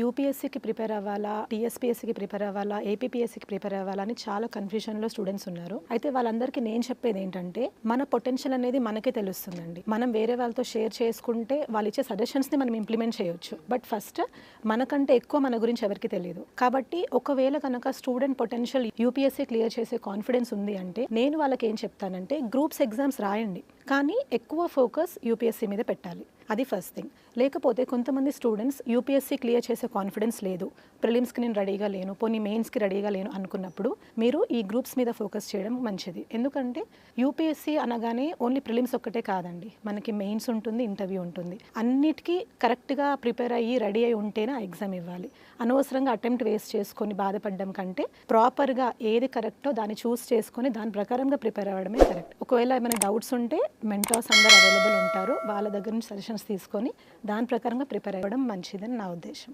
యూపీఎస్సీకి prepare అవ్వాలా, టీఎస్పీఎస్సీకి prepare అవ్వాలా, ఏపీపీఎస్సీకి prepare అవ్వాలా అని చాలా కన్ఫ్యూజన్లో స్టూడెంట్స్ ఉన్నారు. అయితే వాళ్ళందరికీ నేను చెప్పేది ఏంటంటే, మన పొటెన్షియల్ అనేది మనకే తెలుస్తుందండి. మనం వేరే వాళ్ళతో షేర్ చేసుకుంటే వాళ్ళు ఇచ్చే సజెషన్స్ని మనం ఇంప్లిమెంట్ చేయొచ్చు. బట్ ఫస్ట్ మనకంటే ఎక్కువ మన గురించి ఎవరికి తెలియదు. కాబట్టి ఒకవేళ కనుక స్టూడెంట్ పొటెన్షియల్ యూపీఎస్సీ క్లియర్ చేసే కాన్ఫిడెన్స్ ఉంది అంటే నేను వాళ్ళకి ఏం చెప్తానంటే, గ్రూప్స్ ఎగ్జామ్స్ రాయండి, కానీ ఎక్కువ ఫోకస్ యూపీఎస్సీ మీద పెట్టాలి. అది ఫస్ట్ థింగ్. లేకపోతే కొంతమంది స్టూడెంట్స్ యూపీఎస్సీ క్లియర్ చేసే కాన్ఫిడెన్స్ లేదు, ప్రిలిమ్స్కి నేను రెడీగా లేను, పోనీ మెయిన్స్కి రెడీగా లేను అనుకున్నప్పుడు మీరు ఈ గ్రూప్స్ మీద ఫోకస్ చేయడం మంచిది. ఎందుకంటే యూపీఎస్సీ అనగానే ఓన్లీ ప్రిలిమ్స్ ఒక్కటే కాదండి, మనకి మెయిన్స్ ఉంటుంది, ఇంటర్వ్యూ ఉంటుంది. అన్నిటికీ కరెక్ట్గా ప్రిపేర్ అయ్యి రెడీ అయి ఉంటేనే ఆ ఎగ్జామ్ ఇవ్వాలి. అనవసరంగా అటెంప్ట్ వేస్ట్ చేసుకొని బాధపడడం కంటే ప్రాపర్గా ఏది కరెక్టో దాన్ని చూస్ చేసుకొని దాని ప్రకారంగా ప్రిపేర్ అవ్వడమే కరెక్ట్. ఒకవేళ ఏమైనా డౌట్స్ ఉంటే మెంటర్స్ అందరూ అవైలబుల్ ఉంటారు, వాళ్ళ దగ్గర నుంచి సజెషన్స్ తీసుకొని దాని ప్రకారంగా ప్రిపేర్ అవ్వడం మంచిదని నా ఉద్దేశం.